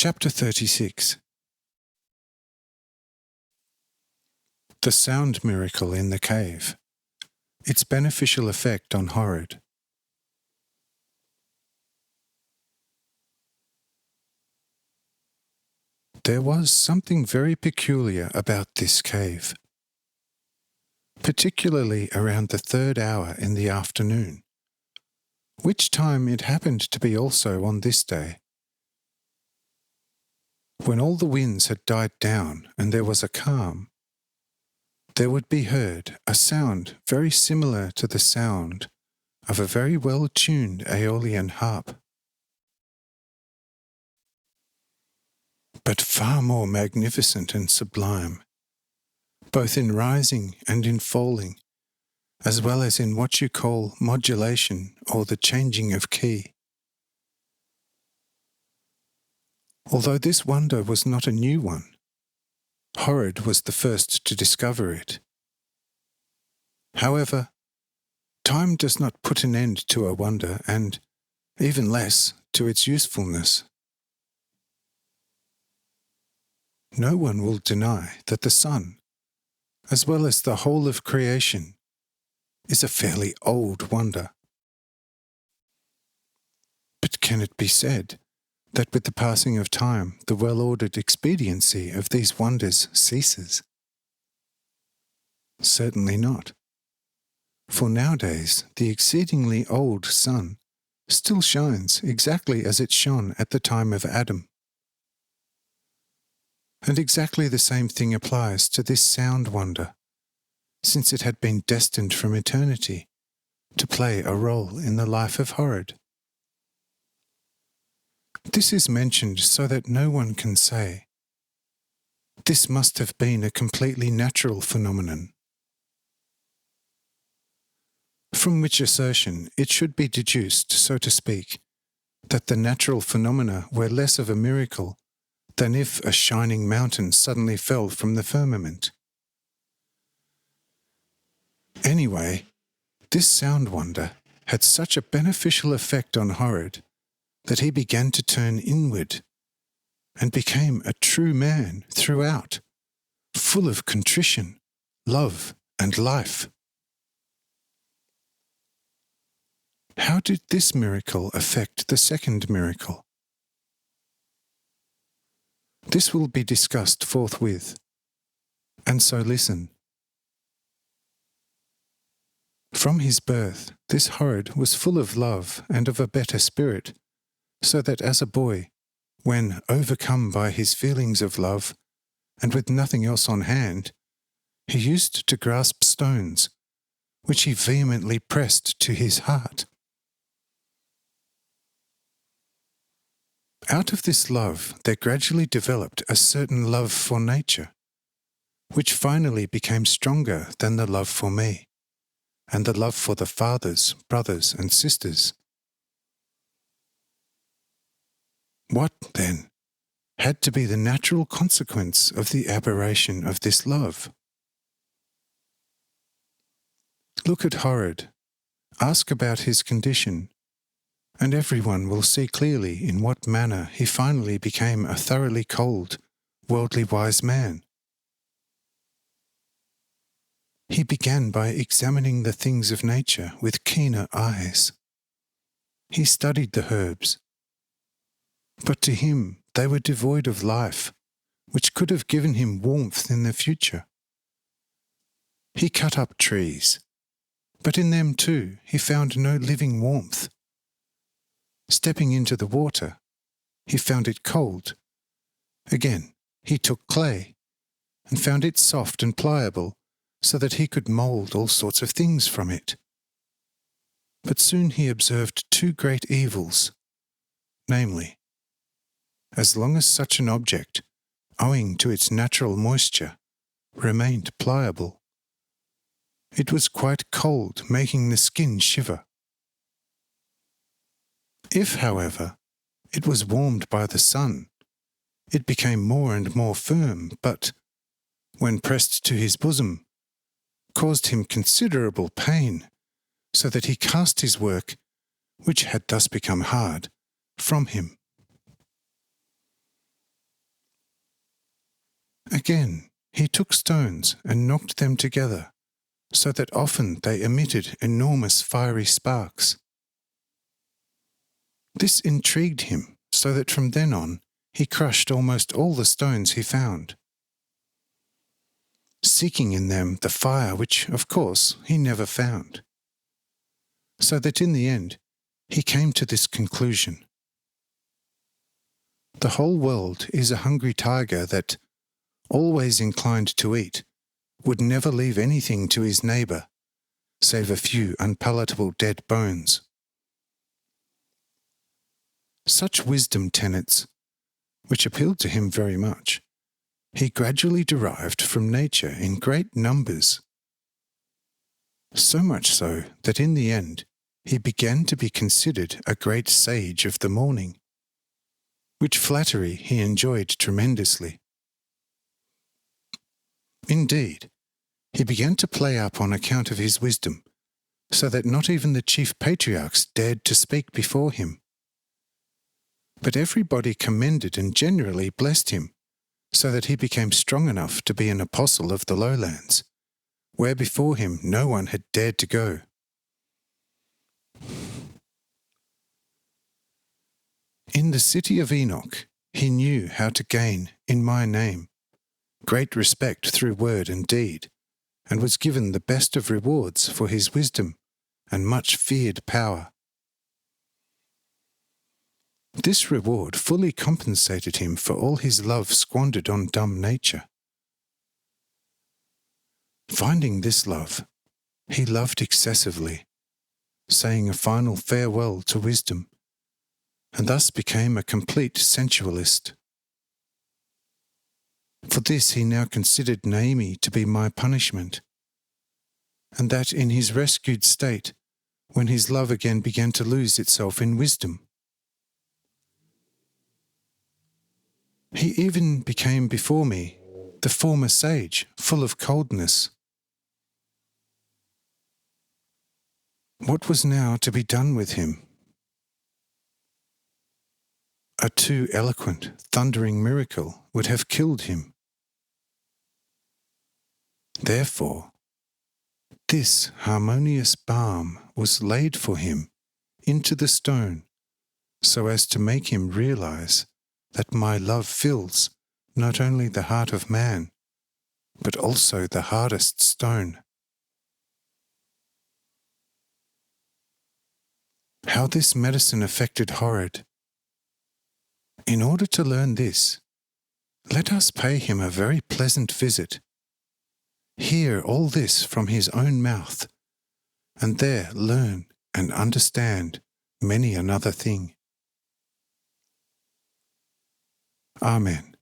Chapter 36. The sound miracle in the cave. Its beneficial effect on Horrod. There was something very peculiar about this cave, particularly around the 3rd hour in the afternoon, which time it happened to be also on this day. When all the winds had died down and there was a calm, there would be heard a sound very similar to the sound of a very well-tuned Aeolian harp, but far more magnificent and sublime, both in rising and in falling, as well as in what you call modulation or the changing of key. Although this wonder was not a new one, Horrod was the first to discover it. However, time does not put an end to a wonder and, even less, to its usefulness. No one will deny that the sun, as well as the whole of creation, is a fairly old wonder. But can it be said that with the passing of time the well-ordered expediency of these wonders ceases? Certainly not. For nowadays the exceedingly old sun still shines exactly as it shone at the time of Adam. And exactly the same thing applies to this sound wonder, since it had been destined from eternity to play a role in the life of Horrod. This is mentioned so that no one can say, "This must have been a completely natural phenomenon," from which assertion it should be deduced, so to speak, that the natural phenomena were less of a miracle than if a shining mountain suddenly fell from the firmament. Anyway, this sound wonder had such a beneficial effect on Horrod that he began to turn inward and became a true man throughout, full of contrition, love, and life. How did this miracle affect the second miracle? This will be discussed forthwith, and so listen. From his birth, this Horrod was full of love and of a better spirit, so that as a boy, when overcome by his feelings of love, and with nothing else on hand, he used to grasp stones, which he vehemently pressed to his heart. Out of this love there gradually developed a certain love for nature, which finally became stronger than the love for me, and the love for the fathers, brothers, and sisters. What, then, had to be the natural consequence of the aberration of this love? Look at Horrod, ask about his condition, and everyone will see clearly in what manner he finally became a thoroughly cold, worldly wise man. He began by examining the things of nature with keener eyes. He studied the herbs, but to him they were devoid of life, which could have given him warmth in the future. He cut up trees, but in them too he found no living warmth. Stepping into the water, he found it cold. Again, he took clay, and found it soft and pliable, so that he could mould all sorts of things from it. But soon he observed two great evils, namely, as long as such an object, owing to its natural moisture, remained pliable, it was quite cold, making the skin shiver. If, however, it was warmed by the sun, it became more and more firm, but, when pressed to his bosom, caused him considerable pain, so that he cast his work, which had thus become hard, from him. Again, he took stones and knocked them together, so that often they emitted enormous fiery sparks. This intrigued him, so that from then on he crushed almost all the stones he found, seeking in them the fire which, of course, he never found. So that in the end he came to this conclusion: the whole world is a hungry tiger that, always inclined to eat, would never leave anything to his neighbour, save a few unpalatable dead bones. Such wisdom tenets, which appealed to him very much, he gradually derived from nature in great numbers. So much so that in the end he began to be considered a great sage of the morning, which flattery he enjoyed tremendously. Indeed, he began to play up on account of his wisdom, so that not even the chief patriarchs dared to speak before him. But everybody commended and generally blessed him, so that he became strong enough to be an apostle of the lowlands, where before him no one had dared to go. In the city of Hanoch, he knew how to gain, in my name, great respect through word and deed, and was given the best of rewards for his wisdom and much feared power. This reward fully compensated him for all his love squandered on dumb nature. Finding this love, he loved excessively, saying a final farewell to wisdom, and thus became a complete sensualist. For this he now considered Naomi to be my punishment, and that in his rescued state, when his love again began to lose itself in wisdom. He even became before me the former sage, full of coldness. What was now to be done with him? A too eloquent, thundering miracle would have killed him. Therefore, this harmonious balm was laid for him into the stone, so as to make him realize that my love fills not only the heart of man, but also the hardest stone. How this medicine affected Horrid. In order to learn this, let us pay him a very pleasant visit. Hear all this from his own mouth, and there learn and understand many another thing. Amen.